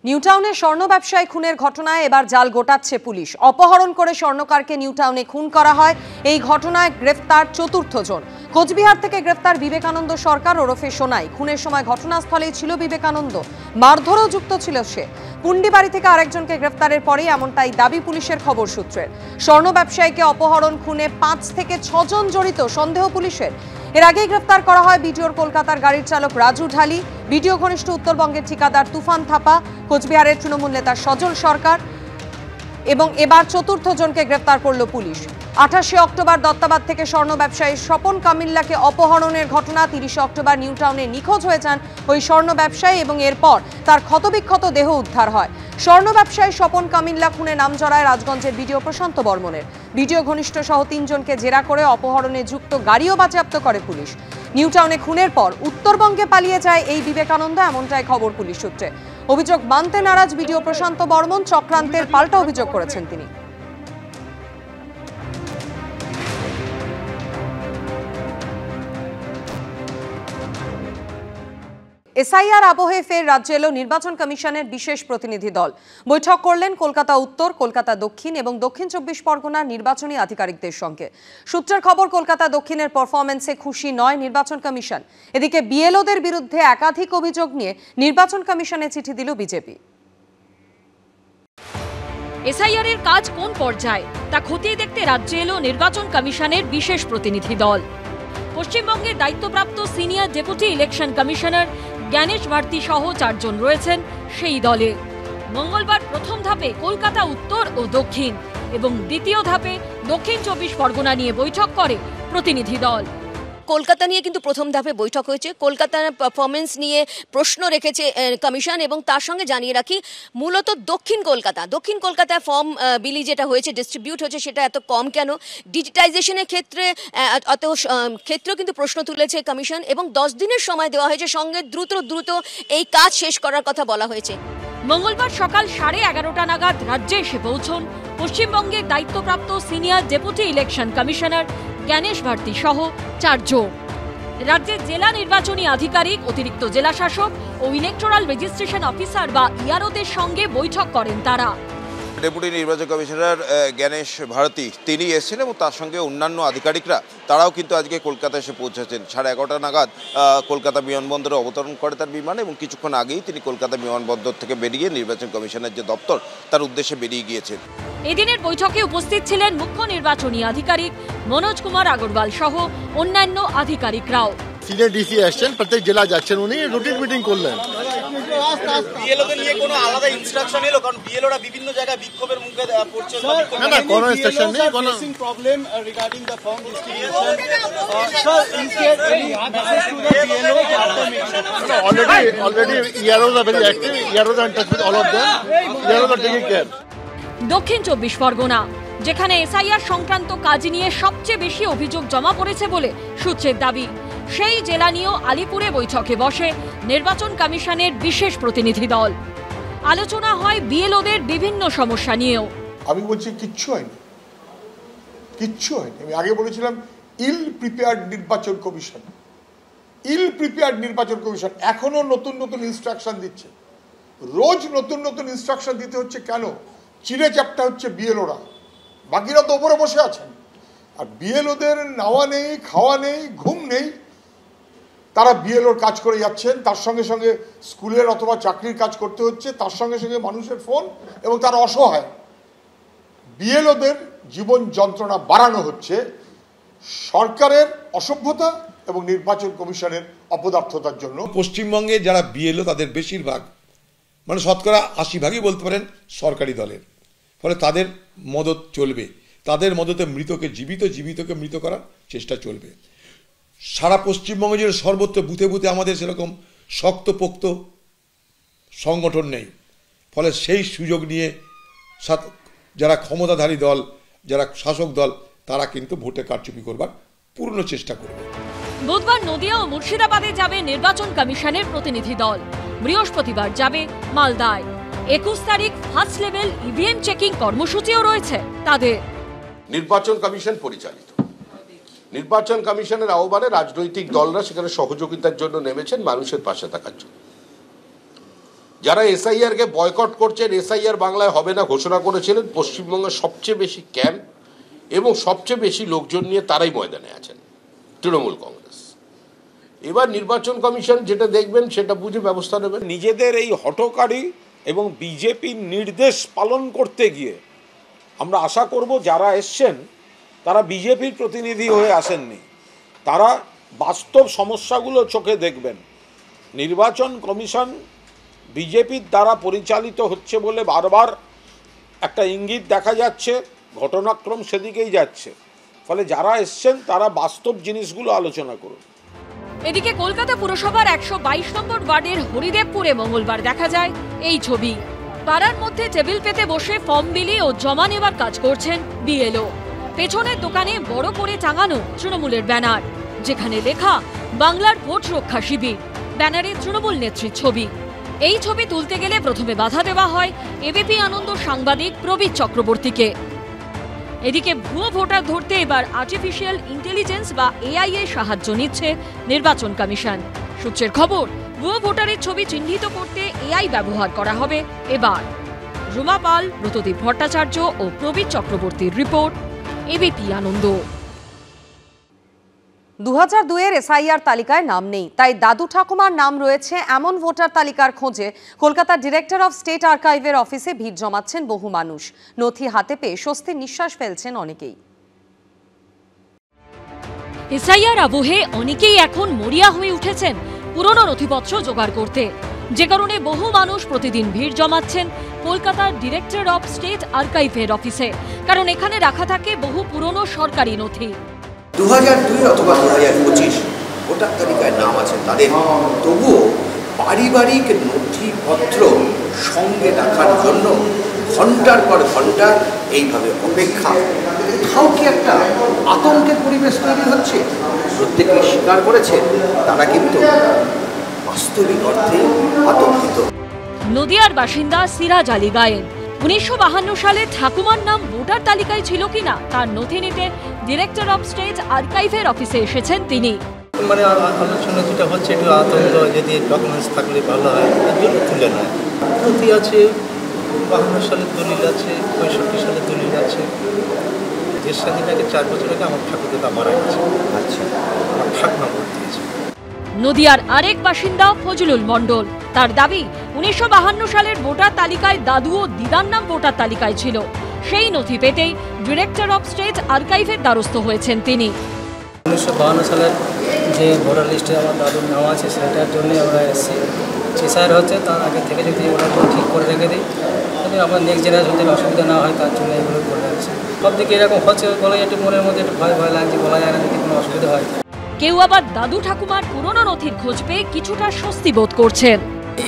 নিউটাউনে স্বর্ণ ব্যবসায়ী খুনের ঘটনায় এবার জাল গোটাচ্ছে পুলিশ। অপহরণ করে স্বর্ণকারকে নিউটাউনে খুন করা হয়। এই ঘটনায় গ্রেফতার চতুর্থ জন। কোচবিহার থেকে গ্রেফতার বিবেকানন্দ সরকার ওরফে সোনাই। খুনের সময় ঘটনাস্থলেই ছিল বিবেকানন্দ, মারধরও যুক্ত ছিল সে। পুন্ডিবাড়ি থেকে আরেকজনকে গ্রেফতারের পরেই এমনটাই দাবি পুলিশের খবর সূত্রের। স্বর্ণ ব্যবসায়ীকে অপহরণ খুনে 5 থেকে 6 জন জড়িত সন্দেহ পুলিশের। এর আগেই গ্রেফতার করা হয় বিডিওর কলকাতার গাড়ির চালক রাজু ঢালি, বিডিও ঘনিষ্ঠ উত্তরবঙ্গের ঠিকাদার তুফান থাপা, কোচবিহারের তৃণমূল নেতা সজল সরকার এবং এবার চতুর্থ জনকে গ্রেফতার করল পুলিশ। 28 অক্টোবর দত্তাবাদ থেকে স্বর্ণ ব্যবসায়ী স্বপন কামিল্লাকে অপহরণের ঘটনা। 30 অক্টোবর নিউটাউনে নিখোঁজ হয়ে যান ওই স্বর্ণ ব্যবসায়ী এবং এরপর তার ক্ষতবিক্ষত দেহ উদ্ধার হয়। স্বর্ণ ব্যবসায়ী স্বপন কামিল্লা খুনে নাম জড়ায় রাজগঞ্জের বিডিও প্রশান্ত বর্মনের। বিডিও ঘনিষ্ঠ সহ 3 জনকে জেরা করে অপহরণে যুক্ত গাড়িও বাজেয়াপ্ত করে পুলিশ। নিউটাউনে খুনের পর উত্তরবঙ্গে পালিয়ে যায় এই বিবেকানন্দ, এমনটাই খবর পুলিশ সূত্রে। অভিযোগ মানতে নারাজ বিডিও প্রশান্ত বর্মন, চক্রান্তের পাল্টা অভিযোগ করেছেন তিনি। এসআইআর আবহে ফের রাজ্যে এলো নির্বাচন কমিশনের বিশেষ প্রতিনিধি দল। বৈঠক করলেন কলকাতা উত্তর, কলকাতা দক্ষিণ এবং দক্ষিণ 24 পরগনার নির্বাচনী আধিকারিকদের সঙ্গে। সূত্রের খবর, কলকাতা দক্ষিণের পারফরমেন্সে খুশি নয় নির্বাচন কমিশন। এদিকে বিএলওদের বিরুদ্ধে একাধিক অভিযোগ নিয়ে নির্বাচন কমিশনে চিঠি দিল বিজেপি। এসআইআর এর কাজ কোন পর্যায়ে তা খতিয়ে দেখতে রাজ্যে এলো নির্বাচন কমিশনের বিশেষ প্রতিনিধি দল। পশ্চিমবঙ্গের দায়িত্বপ্রাপ্ত senior deputy election commissioner Gyanesh Bharti সহ 4 জন রয়েছেন সেই দলে। মঙ্গলবার প্রথম ধাপে কলকাতা উত্তর ও দক্ষিণ এবং দ্বিতীয় ধাপে দক্ষিণ 24 পরগনা নিয়ে বৈঠক করে প্রতিনিধি দল। কলকাতা নিয়ে কিন্তু প্রথম ধাপে বৈঠক হয়েছে। কলকাতার পারফরমেন্স নিয়ে প্রশ্ন রেখেছে কমিশন এবং তার সঙ্গে জানিয়ে রাখি মূলত দক্ষিণ কলকাতায় ফর্ম বিলি যেটা হয়েছে, ডিস্ট্রিবিউট হয়েছে, সেটা এত কম কেন? ডিজিটাইজেশনের ক্ষেত্রেও কিন্তু প্রশ্ন তুলেছে কমিশন এবং 10 দিনের সময় দেওয়া হয়েছে, সঙ্গে দ্রুত এই কাজ শেষ করার কথা বলা হয়েছে। মঙ্গলবার সকাল 11:30 নাগাদ রাজ্যে এসে পৌঁছন পশ্চিমবঙ্গের দায়িত্বপ্রাপ্ত senior deputy election commissioner Gyanesh Bharti সহ 4 জন। রাজ্যের জেলা নির্বাচনী আধিকারিক, অতিরিক্ত জেলা শাসক ও ইলেকটোরাল রেজিস্ট্রেশন অফিসার বা ইআরওদের সঙ্গে বৈঠক করেন তারা। ডেপুটি নির্বাচন কমিশনার জ্ঞানেশ ভারতী তিনি এসেছেন এবং তার সঙ্গে অন্যান্য আধিকারিকরা তারাও কিন্তু আজকে কলকাতা এসে পৌঁছেছেন। 11:30 নাগাদ কলকাতা বিমানবন্দরে অবতরণ করে তার বিমান এবং কিছুক্ষণ আগেই তিনি কলকাতা বিমানবন্দর থেকে বেরিয়ে নির্বাচন কমিশনের যে দপ্তর তার উদ্দেশ্যে বেরিয়ে গিয়েছেন। এদিনের বৈঠকে উপস্থিত ছিলেন মুখ্য নির্বাচনী আধিকারিক মনোজ কুমার আগরওয়াল সহ অন্যান্য আধিকারিকরাও। সিনিয়র ডিসি আসছেন, প্রত্যেক জেলা যাচ্ছেন, উনি রুটিন মিটিং করলেন। বিএলওদের নিয়ে কোনো আলাদা ইনস্ট্রাকশন এলো? কারণ বিএলওরা বিভিন্ন জায়গায় বিক্ষোভের মুখে পড়ছেন। না, কোনো ইনস্ট্রাকশন নেই। কোনো problem regarding the form distribution sir, instead any message to the BLO after making? already EROs are very active. EROs are in touch with all of them. EROs are taking care. দক্ষিণ 24 পরগনা, যেখানে SIR সংক্রান্ত কাজ নিয়ে সবচেয়ে বেশি অভিযোগ জমা পড়েছে বলে সূত্রের দাবি, সেই জেলা নিয়েও আলিপুরে বৈঠকে বসে নির্বাচন কমিশনের বিশেষ প্রতিনিধি দল। আলোচনা হয় বিএলওদের বিভিন্ন সমস্যা নিয়েও। আমি বলছি কিচ্ছু হয়নি। আমি আগে বলেছিলাম ইল প্রিপেয়ার্ড নির্বাচন কমিশন এখনো নতুন ইনস্ট্রাকশন দিচ্ছে। রোজ নতুন ইনস্ট্রাকশন দিতে হচ্ছে কেন? চিড়ে চ্যাপটা হচ্ছে বিএলওরা, বাকিরা তো ওপরে বসে আছেন। আর বিএলওদের নাওয়া নেই, খাওয়া নেই, ঘুম নেই, তারা বিএলওর কাজ করে যাচ্ছেন। তার সঙ্গে সঙ্গে স্কুলের অথবা চাকরির কাজ করতে হচ্ছে, তার সঙ্গে সঙ্গে মানুষের ফোন, এবং তারা অসহায়। বিএলওদের জীবন যন্ত্রণা বাড়ানো হচ্ছে সরকারের অসভ্যতা এবং নির্বাচন কমিশনের অপদার্থতার জন্য। পশ্চিমবঙ্গে যারা বিএলও তাদের বেশিরভাগ, মানে শতকরা 80 বলতে পারেন সরকারি দলের। ফলে তাদের মদত চলবে, তাদের মদতে মৃতকে জীবিতকে মৃত করার চেষ্টা চলবে। সারা পশ্চিমবঙ্গে যে সর্বত্র বুথে আমাদের সেরকম শক্তপোক্ত সংগঠন নেই। ফলে সেই সুযোগ নিয়ে যারা ক্ষমতাধারী দল, যারা শাসক দল, তারা কিন্তু ভোটে কারচুপি করবার পূর্ণ চেষ্টা করবে। বুধবার নদিয়া ও মুর্শিদাবাদে যাবে নির্বাচন কমিশনের প্রতিনিধি দল। বৃহস্পতিবার যাবে মালদায়। 21 তারিখ ফার্স্ট লেভেল ইভিএম চেকিং কর্মসূচিও রয়েছে তাদের। নির্বাচন কমিশন পরিচালিত নির্বাচন কমিশনের আহ্বানে রাজনৈতিক দলরা সেখানে সহযোগিতার জন্য নেমেছেন, মানুষের পাশে থাকার জন্য। যারা এসআইআর কে বয়কট করছেন, এসআইআর বাংলায় হবে না ঘোষণা করেছিলেন, পশ্চিমবঙ্গের সবচেয়ে বেশি ক্যাম্প এবং সবচেয়ে বেশি লোকজন নিয়ে তারাই ময়দানে আছেন, তৃণমূল কংগ্রেস। এবার নির্বাচন কমিশন যেটা দেখবেন সেটা বুঝে ব্যবস্থা নেবেন। নিজেদের এই হঠকারী এবং বিজেপির নির্দেশ পালন করতে গিয়ে আমরা আশা করব যারা এসছেন তারা বিজেপির প্রতিনিধি হয়ে আসেননি, তারা বাস্তব সমস্যাগুলো চোখে দেখবেন। নির্বাচন কমিশন বিজেপির দ্বারা পরিচালিত হচ্ছে বলে বারবার একটা ইঙ্গিত দেখা যাচ্ছে, ঘটনাক্রম সেদিকেই যাচ্ছে। ফলে যারা এসছেন তারা বাস্তব জিনিসগুলো আলোচনা করুন। এদিকে কলকাতা পুরসভার 122 নম্বর ওয়ার্ডের হরিদেবপুরে মঙ্গলবার দেখা যায় এই ছবি। পাড়ার মধ্যে টেবিল পেতে বসে ফর্ম বিলি ও জমা নেওয়ার কাজ করছেন বিএলও। পেছনের দোকানে বড় করে টাঙানো তৃণমূলের ব্যানার, যেখানে লেখা বাংলার ভোট রক্ষা শিবির। ব্যানারে তৃণমূল নেত্রীর ছবি। এই ছবি তুলতে গেলে প্রথমে বাধা দেওয়া হয় এবিপি আনন্দ সাংবাদিক প্রবীর চক্রবর্তীকে। এদিকে ভুয়ো ভোটার ধরতে এবার আর্টিফিশিয়াল ইন্টেলিজেন্স বা এআই এর সাহায্য নিচ্ছে নির্বাচন কমিশন। সূত্রের খবর, ভুয়ো ভোটারের ছবি চিহ্নিত করতে এআই ব্যবহার করা হবে এবার। রুমা পাল, ব্রতদীপ ভট্টাচার্য ও প্রবীর চক্রবর্তীর রিপোর্ট, এবিপি আনন্দ। 2002-এর এসআইআর তালিকায় নাম নেই, তাই দাদু ঠাকুমার নাম রয়েছে এমন ভোটার তালিকার খোঁজে কলকাতার ডিরেক্টর অফ স্টেট আর্কাইভের অফিসে ভিড় জমাচ্ছেন বহু মানুষ। নথি হাতে পেয়ে স্বস্তির নিঃশ্বাস ফেলছেন অনেকেই। এসআইআর আবহে অনেকেই এখন মরিয়া হয়ে উঠেছেন পুরনো নথিপত্র জোগাড় করতে, যে কারণে বহু মানুষ প্রতিদিন ভিড় জমাচ্ছেন কলকাতার ডিরেক্টর অফ স্টেট আর্কাইভের অফিসে, কারণ এখানে রাখা থাকে বহু পুরনো সরকারি নথি। 2002 অথবা 2025 ভোটার তালিকায় নাম আছে তাদের, তবুও পারিবারিক নথিপত্র সঙ্গে রাখার জন্য ঘন্টার পর ঘন্টা এইভাবে অপেক্ষা। কোথাও কি একটা আতঙ্কের পরিবেশ তৈরি হচ্ছে? প্রত্যেকে স্বীকার করেছে তারা কিন্তু বাস্তবিক অর্থে আতঙ্কিত। নদিয়ার বাসিন্দা সিরাজ আলী গায়েন 1952 সালে ঠাকুমার নাম ভোটার তালিকায় ছিল কিনা তার নথি নিতে ডিরেক্টর অফ স্টেট আর্কাইভের অফিসে এসেছেন তিনি। মানে আলোচনা যেটা হচ্ছে একটু আতঙ্ক, যদি ডকুমেন্টস থাকলে ভালো হয়, এর জন্য তুলে নেয়। নথি আছে, 52 সালের দলিল আছে, 65 সালের দলিল আছে। দেশ স্বাধীন আগে 4 বছর আগে আমার ঠাকুরদাদা মারা গেছে। আচ্ছা, আমার ঠাকুমা ভোট দিয়েছে। নদিয়ার আরেক বাসিন্দা ফজলুল মণ্ডল, তার দাবি 1952 সালের ভোটার তালিকায় দাদু ও দিদার নাম ভোটার তালিকায় ছিল। সেই নথি পেতেই ডিরেক্টর অফ স্টেট আর্কাইভের দ্বারস্থ হয়েছেন তিনি। 1952 সালের যে ভোটার লিস্টে আমার দাদুর নাম আছে সেটার জন্য আমরা এসেছি। এসআইআর হচ্ছে, তার আগে থেকে যদি ওরা ঠিক করে রেখে দিই তাহলে আমার নেক্সট জেনারেশন যদি অসুবিধা না হয় তার জন্য এগুলো করে রাখছি। সব দিকে এরকম হচ্ছে বলে একটু মনের মধ্যে একটু ভয় ভয় লাগছে, বলা যায় না যদি কোনো অসুবিধা হয়। কেউ আবার দাদু ঠাকুমার পুরনো নথির খোঁজ পেয়ে কিছুটা স্বস্তি বোধ করছেন।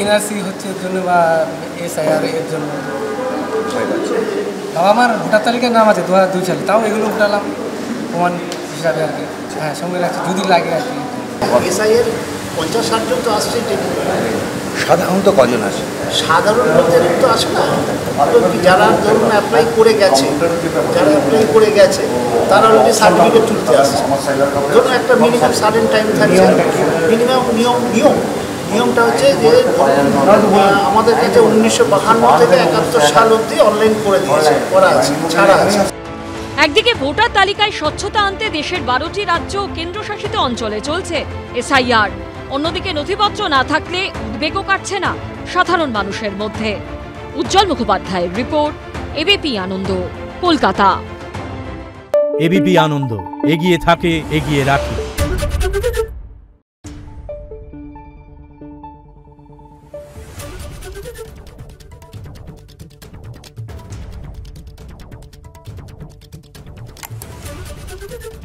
এনআরসি হচ্ছে এর জন্য বা এসআইআর এর জন্য আমার ভোটার তালিকার নাম আছে 2002 সালে, তাও এগুলো উঠালাম প্রমাণ হিসাবে আর কি। হ্যাঁ, সঙ্গে রাখছি যদি লাগে আর কি। এসআইআর 50-60 জন তো আসছে। সাধারণত কজন আসে? সাধারণ লোকদের তো আসে না, যারা ধরুন অ্যাপ্লাই করে গেছে, তারা অলরেডি সার্টিফিকেট তুলতে আসছে। ধরুন একটা মিনিমাম সার্টেন টাইম থাকছে, মিনিমাম নিয়মটা হচ্ছে যে আমাদের কাছে 1952 থেকে 71 সাল অবধি অনলাইন করে দিয়েছে, করা আছে, ছাড়া আছে। একদিকে ভোটার তালিকায় স্বচ্ছতা আনতে দেশের 12টি রাজ্য ও কেন্দ্রশাসিত অঞ্চলে চলছে এসআইআর, অন্যদিকে নথিপত্র না থাকলে উদ্বেগও কাটছে না সাধারণ মানুষের মধ্যে। উজ্জ্বল মুখোপাধ্যায়ের রিপোর্ট, এবিপি আনন্দ, কলকাতা। এবিপি আনন্দ, এগিয়ে থাকে, এগিয়ে রাখে। Thank you.